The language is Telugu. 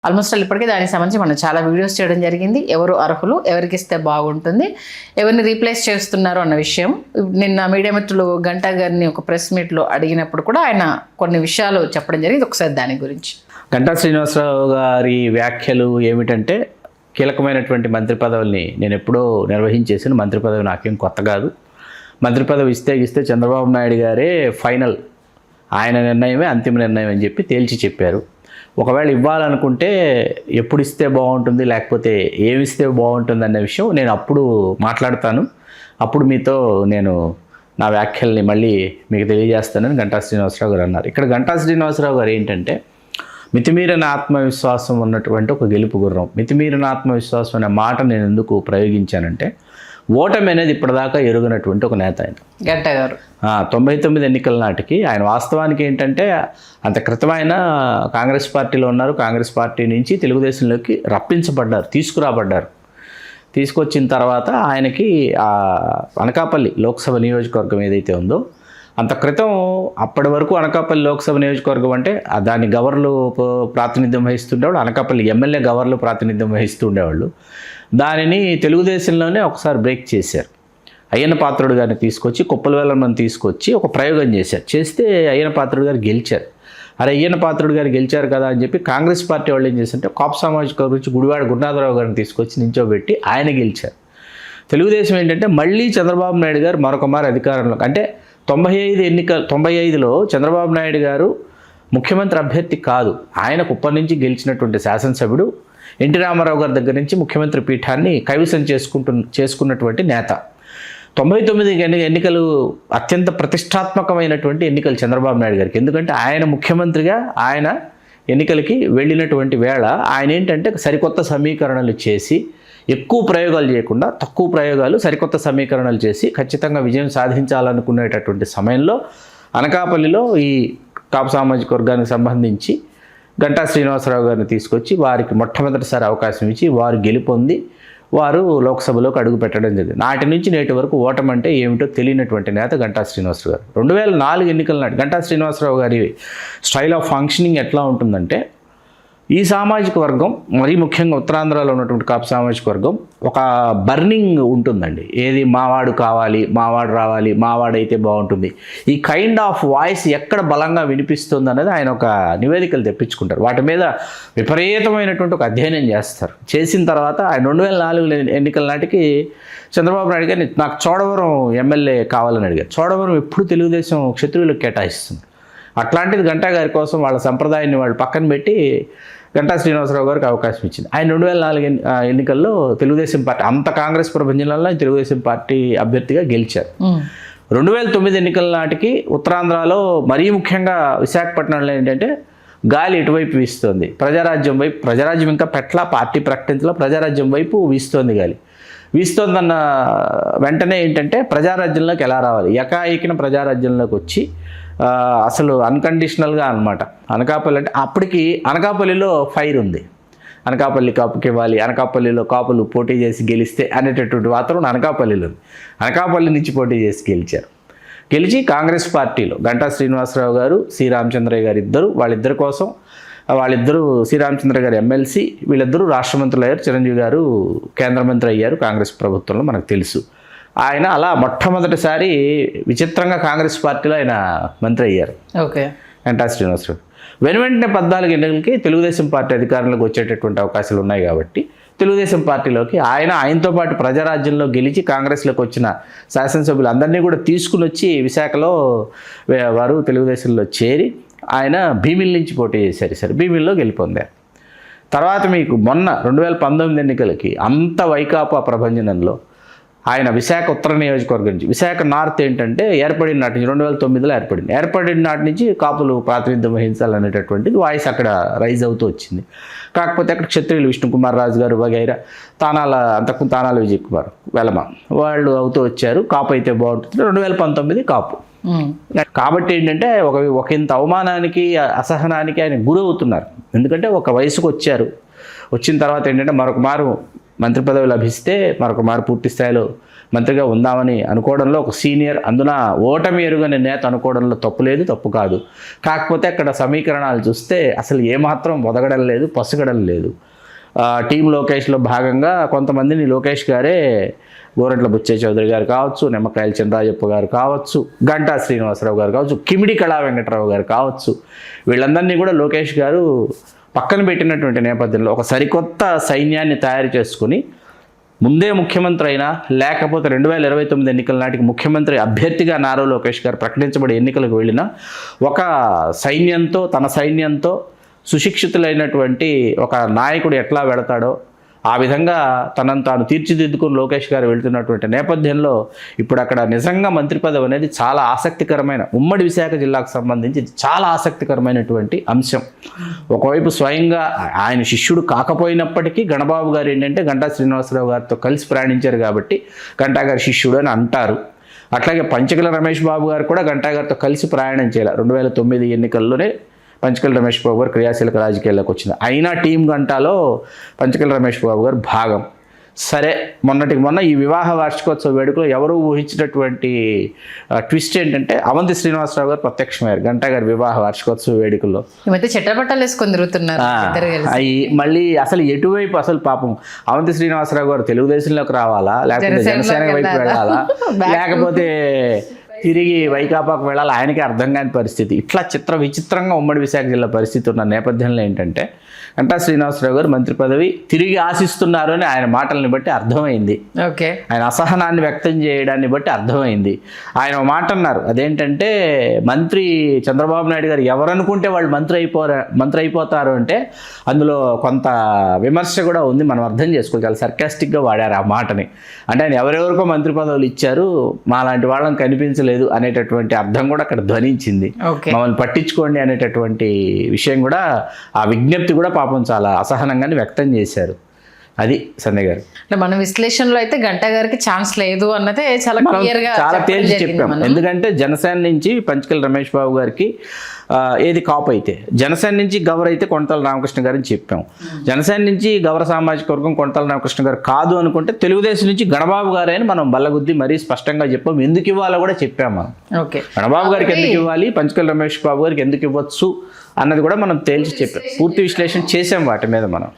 ఆల్మోస్ట్ ఇప్పటికే దానికి సంబంధించి మనం చాలా వీడియోస్ చేయడం జరిగింది. ఎవరు అర్హులు, ఎవరికి ఇస్తే బాగుంటుంది, ఎవరిని రీప్లేస్ చేస్తున్నారు అన్న విషయం. నిన్న మీడియా మిత్రులు గంటా గారిని ఒక ప్రెస్ మీట్లో అడిగినప్పుడు కూడా ఆయన కొన్ని విషయాలు చెప్పడం జరిగింది. ఒకసారి దాని గురించి. గంటా శ్రీనివాసరావు గారి వ్యాఖ్యలు ఏమిటంటే, కీలకమైనటువంటి మంత్రి పదవుల్ని నేను ఎప్పుడో నిర్వహించేసిన మంత్రి పదవి నాకేం కొత్త కాదు. మంత్రి పదవి ఇస్తే చంద్రబాబు నాయుడు గారే ఫైనల్, ఆయన నిర్ణయమే అంతిమ నిర్ణయం అని చెప్పి తేల్చి చెప్పారు. ఒకవేళ ఇవ్వాలనుకుంటే ఎప్పుడు ఇస్తే బాగుంటుంది, లేకపోతే ఏమి ఇస్తే బాగుంటుంది అనే విషయం నేను అప్పుడు మాట్లాడతాను. అప్పుడు మీతో నేను నా వ్యాఖ్యల్ని మళ్ళీ మీకు తెలియజేస్తానని గంటా శ్రీనివాసరావు గారు అన్నారు. ఇక్కడ గంటా శ్రీనివాసరావు గారు ఏంటంటే, మితిమీరిన ఆత్మవిశ్వాసం ఉన్నటువంటి ఒక గెలుపు గుర్రం. మితిమీరిన ఆత్మవిశ్వాసం అనే మాట నేను ఎందుకు ప్రయోగించానంటే, ఓటమి అనేది ఇప్పటిదాకా ఎరుగనటువంటి ఒక నేత ఆయన గంటా గారు. 99 ఎన్నికల నాటికి ఆయన వాస్తవానికి ఏంటంటే, అంత క్రితం ఆయన కాంగ్రెస్ పార్టీలో ఉన్నారు. కాంగ్రెస్ పార్టీ నుంచి తెలుగుదేశంలోకి తీసుకురాబడ్డారు. తీసుకొచ్చిన తర్వాత ఆయనకి అనకాపల్లి లోక్సభ నియోజకవర్గం ఏదైతే ఉందో, అంత క్రితం అప్పటి వరకు అనకాపల్లి లోక్సభ నియోజకవర్గం అంటే దాన్ని గవర్నర్లు ప్రాతినిధ్యం వహిస్తుండేవాళ్ళు, అనకాపల్లి ఎమ్మెల్యే గవర్నర్లు ప్రాతినిధ్యం వహిస్తుండేవాళ్ళు. దానిని తెలుగుదేశంలోనే ఒకసారి బ్రేక్ చేశారు. అయ్యన్న పాత్రుడు గారిని తీసుకొచ్చి, కుప్పలవేలమ్మని తీసుకొచ్చి ఒక ప్రయోగం చేస్తే అయ్యన్న పాత్రుడు గారు గెలిచారు. అయ్యన్న పాత్రుడు గారు గెలిచారు కదా అని చెప్పి కాంగ్రెస్ పార్టీ వాళ్ళు ఏం చేశారంటే, కాపు సామాజిక గురించి గుడివాడ గురునాథరావు గారిని తీసుకొచ్చి నించోబెట్టి ఆయన గెలిచారు. తెలుగుదేశం ఏంటంటే, మళ్ళీ చంద్రబాబు నాయుడు గారు మరొకమారు అధికారంలో, అంటే 95లో చంద్రబాబు నాయుడు గారు ముఖ్యమంత్రి అభ్యర్థి కాదు, ఆయన కుప్పం నుంచి గెలిచినటువంటి శాసనసభ్యుడు, ఎన్టీ రామారావు గారి దగ్గర నుంచి ముఖ్యమంత్రి పీఠాన్ని కైవసం చేసుకున్నటువంటి నేత. 99 ఎన్నికలు అత్యంత ప్రతిష్టాత్మకమైనటువంటి ఎన్నికలు చంద్రబాబు నాయుడు గారికి. ఎందుకంటే ఆయన ముఖ్యమంత్రిగా ఆయన ఎన్నికలకి వెళ్ళినటువంటి వేళ ఆయన ఏంటంటే, సరికొత్త సమీకరణలు చేసి, ఎక్కువ ప్రయోగాలు చేయకుండా తక్కువ ప్రయోగాలు, సరికొత్త సమీకరణలు చేసి ఖచ్చితంగా విజయం సాధించాలనుకునేటటువంటి సమయంలో అనకాపల్లిలో ఈ కాపు సామాజిక వర్గానికి సంబంధించి గంటా శ్రీనివాసరావు గారిని తీసుకొచ్చి వారికి మొట్టమొదటిసారి అవకాశం ఇచ్చి వారు గెలుపొంది వారు లోక్సభలోకి అడుగు పెట్టడం జరిగింది. నాటి నుంచి నేటి వరకు ఓటమి అంటే ఏమిటో తెలియనటువంటి నేత గంటా శ్రీనివాసరావు గారు. 2004 ఎన్నికల నాటి గంటా శ్రీనివాసరావు గారి స్టైల్ ఆఫ్ ఫంక్షనింగ్ ఎట్లా ఉంటుందంటే, ఈ సామాజిక వర్గం, మరీ ముఖ్యంగా ఉత్తరాంధ్రలో ఉన్నటువంటి కాపు సామాజిక వర్గం ఒక బర్నింగ్ ఉంటుందండి. ఏది మావాడు కావాలి, మావాడు రావాలి, మావాడైతే బాగుంటుంది, ఈ కైండ్ ఆఫ్ వాయిస్ ఎక్కడ బలంగా వినిపిస్తుంది అనేది ఆయన ఒక నివేదికలు తెప్పించుకుంటారు. వాటి మీద విపరీతమైనటువంటి ఒక అధ్యయనం చేస్తారు. చేసిన తర్వాత ఆయన 2004 ఎన్నికల నాటికి చంద్రబాబు నాయుడు గారిని, నాకు చోడవరం ఎమ్మెల్యే కావాలని అడిగారు. చోడవరం ఎప్పుడు తెలుగుదేశం క్షత్రియులకు కేటాయిస్తుంది. అట్లాంటిది గంటా గారి కోసం వాళ్ళ సంప్రదాయాన్ని వాళ్ళు పక్కన పెట్టి గంటా శ్రీనివాసరావు గారికి అవకాశం ఇచ్చింది. ఆయన 2004 ఎన్నికల్లో తెలుగుదేశం పార్టీ, అంత కాంగ్రెస్ ప్రభంజనంలో తెలుగుదేశం పార్టీ అభ్యర్థిగా గెలిచారు. 2009 ఎన్నికల నాటికి ఉత్తరాంధ్రలో మరీ ముఖ్యంగా విశాఖపట్నంలో ఏంటంటే, గాలి ఎటువైపు వీస్తుంది, ప్రజారాజ్యం ఇంకా పెట్ల పార్టీ ప్రకటించలో ప్రజారాజ్యం వైపు వీస్తోంది గాలి. వీస్తోందన్న వెంటనే ఏంటంటే, ప్రజారాజ్యంలోకి ఎలా రావాలి, ఏకాఏకిన ప్రజారాజ్యంలోకి వచ్చి అసలు అన్కండిషనల్గా అనమాట. అనకాపల్లి అంటే అప్పటికి అనకాపల్లిలో ఫైర్ ఉంది, అనకాపల్లి కాపుకి ఇవ్వాలి, అనకాపల్లిలో కాపులు పోటీ చేసి గెలిస్తే అనేటటువంటి వాతావరణం అనకాపల్లిలో ఉంది. అనకాపల్లి నుంచి పోటీ చేసి గెలిచి కాంగ్రెస్ పార్టీలో గంటా శ్రీనివాసరావు గారు, సి రామచంద్రయ్య గారు వాళ్ళిద్దరూ సి రామచంద్ర గారు ఎమ్మెల్సీ, వీళ్ళిద్దరూ రాష్ట్ర మంత్రులు అయ్యారు. చిరంజీవి గారు కేంద్ర మంత్రి అయ్యారు కాంగ్రెస్ ప్రభుత్వంలో, మనకు తెలుసు. ఆయన అలా మొట్టమొదటిసారి విచిత్రంగా కాంగ్రెస్ పార్టీలో ఆయన మంత్రి అయ్యారు. ఓకే. గంటా శ్రీనివాసరావు వెంటనే 14 ఎన్నికలకి తెలుగుదేశం పార్టీ అధికారంలోకి వచ్చేటటువంటి అవకాశాలు ఉన్నాయి కాబట్టి తెలుగుదేశం పార్టీలోకి ఆయనతో పాటు ప్రజారాజ్యంలో గెలిచి కాంగ్రెస్లోకి వచ్చిన శాసనసభ్యులు అందరినీ కూడా తీసుకుని వచ్చి విశాఖలో వారు తెలుగుదేశంలో చేరి ఆయన భీమిలి నుంచి పోటీ చేశారు. భీమిలిలో గెలుపొందారు. తర్వాత మీకు మొన్న 2019 ఎన్నికలకి అంత వైకాపా ప్రభంజనంలో ఆయన విశాఖ ఉత్తర నియోజకవర్గం నుంచి, విశాఖ నార్త్ ఏంటంటే ఏర్పడిన నాటి నుంచి 2009లో ఏర్పడిన నాటి నుంచి కాపులు ప్రాతినిధ్యం వహించాలనేటటువంటిది వాయిస్ అక్కడ రైజ్ అవుతూ వచ్చింది. కాకపోతే అక్కడ క్షత్రియులు విష్ణుకుమార్ రాజు గారు వగైరా, తానాల విజయ్ కుమార్ వెలమ వాళ్ళు అవుతూ వచ్చారు. కాపు అయితే బాగుంటుంది. 2019 కాపు. కాబట్టి ఏంటంటే ఒక ఇంత అవమానానికి, అసహనానికి ఆయన గురవుతున్నారు. ఎందుకంటే ఒక వయసుకు వచ్చిన తర్వాత ఏంటంటే మరొక మారు మంత్రి పదవి లభిస్తే, మరొక మారు పూర్తి స్థాయిలో మంత్రిగా ఉందామని అనుకోవడంలో ఒక సీనియర్, అందున ఓటమి ఎరుగని నేత అనుకోవడంలో తప్పు లేదు, తప్పు కాదు. కాకపోతే అక్కడ సమీకరణాలు చూస్తే అసలు ఏమాత్రం ఒదగడం లేదు, పసుగడం లేదు. టీం లోకేష్లో భాగంగా కొంతమందిని లోకేష్ గారే, గోరంట్ల బుచ్చయ్య చౌదరి గారు కావచ్చు, నిమ్మకాయల చినరాజప్ప గారు కావచ్చు, గంటా శ్రీనివాసరావు గారు కావచ్చు, కిమిడి కళా వెంకటరావు గారు కావచ్చు, వీళ్ళందరినీ కూడా లోకేష్ గారు పక్కన పెట్టినటువంటి నేపథ్యంలో ఒక సరికొత్త సైన్యాన్ని తయారు చేసుకుని ముందే ముఖ్యమంత్రి అయినా, లేకపోతే 2029 ఎన్నికల నాటికి ముఖ్యమంత్రి అభ్యర్థిగా నారా లోకేష్ గారు ప్రకటించబడి ఎన్నికలకు వెళ్ళిన ఒక సైన్యంతో, తన సైన్యంతో సుశిక్షితులైనటువంటి ఒక నాయకుడు ఎట్లా వెళతాడో ఆ విధంగా తనను తాను తీర్చిదిద్దుకుని లోకేష్ గారు వెళ్తున్నటువంటి నేపథ్యంలో ఇప్పుడు అక్కడ నిజంగా మంత్రి పదవి అనేది చాలా ఆసక్తికరమైన, ఉమ్మడి విశాఖ జిల్లాకు సంబంధించి చాలా ఆసక్తికరమైనటువంటి అంశం. ఒకవైపు స్వయంగా ఆయన శిష్యుడు కాకపోయినప్పటికీ గణబాబు గారు ఏంటంటే గంటా శ్రీనివాసరావు గారితో కలిసి ప్రయాణించారు కాబట్టి గంటా గారి శిష్యుడు అని అంటారు. అట్లాగే పంచకల రమేష్ బాబు గారు కూడా గంటా గారితో కలిసి ప్రయాణం చేయాలి. 2009 ఎన్నికల్లోనే పంచకల రమేష్ బాబు గారు క్రియాశీలక రాజకీయాల్లోకి వచ్చింది. అయినా టీం గంటాలో పంచకల రమేష్ బాబు గారు భాగం. సరే, మొన్నటికి మొన్న ఈ వివాహ వార్షికోత్సవ వేడుకలో ఎవరు ఊహించినటువంటి ట్విస్ట్ ఏంటంటే అవంతి శ్రీనివాసరావు గారు ప్రత్యక్షమయ్యారు గంటా గారి వివాహ వార్షికోత్సవ వేడుకల్లో. ఈ మధ్య చెట్టబట్టలు వేసుకొని తిరుగుతున్నారు ఇద్దరు కలిసి. అవి మళ్ళీ అసలు ఎటువైపు, అసలు పాపం అవంతి శ్రీనివాసరావు గారు తెలుగుదేశంలోకి రావాలా, లేకపోతే జనసేన వైపు వెళ్ళాలా, లేకపోతే తిరిగి వైకాపాకు వెళ్ళాలి, ఆయనకే అర్థం కాని పరిస్థితి. ఇట్లా విచిత్రంగా ఉమ్మడి విశాఖ జిల్లా పరిస్థితి ఉన్న నేపథ్యంలో ఏంటంటే గంటా శ్రీనివాసరావు గారు మంత్రి పదవి తిరిగి ఆశిస్తున్నారు అని ఆయన మాటల్ని బట్టి అర్థమైంది. ఓకే, ఆయన అసహనాన్ని వ్యక్తం చేయడాన్ని బట్టి అర్థమైంది. ఆయన ఒక మాట అన్నారు, అదేంటంటే మంత్రి చంద్రబాబు నాయుడు గారు ఎవరనుకుంటే వాళ్ళు మంత్రి అయిపోతారు అంటే అందులో కొంత విమర్శ కూడా ఉంది, మనం అర్థం చేసుకోవాలి. చాలా సర్కాస్టిక్గా వాడారు ఆ మాటని. అంటే ఆయన ఎవరెవరికో మంత్రి పదవులు ఇచ్చారు, మా లాంటి వాళ్ళని కనిపించలేదు అనేటటువంటి అర్థం కూడా అక్కడ ధ్వనించింది. మమ్మల్ని పట్టించుకోండి అనేటటువంటి విషయం కూడా, ఆ విజ్ఞప్తి కూడా పాపం చాలా అసహనంగానే వ్యక్తం చేశారు. అది సంజయ్ గారు. అంటే మన విశ్లేషణలో అయితే గంటా గారికి ఛాన్స్ లేదు అన్నదే చాలా క్లియర్ గా చాలా తేల్చి చెప్పాం. ఎందుకంటే జనసేన నుంచి పంచకల రమేష్ బాబు గారికి ఏది కాపు అయితే, జనసేన నుంచి గౌర అయితే కొనతాల రామకృష్ణ గారిని చెప్పాం. జనసేన నుంచి గౌర సామాజిక వర్గం కొనతాల రామకృష్ణ గారు కాదు అనుకుంటే తెలుగుదేశం నుంచి గణబాబు గారు అని మనం బల్లగుద్ది మరీ స్పష్టంగా చెప్పాం. ఎందుకు ఇవ్వాలో కూడా చెప్పాం మనం. ఓకే, గణబాబు గారికి ఎందుకు ఇవ్వాలి, పంచకల రమేష్ బాబు గారికి ఎందుకు ఇవ్వచ్చు అన్నది కూడా మనం తేల్చి చెప్పాం. పూర్తి విశ్లేషణ చేసాం వాటి మీద మనం.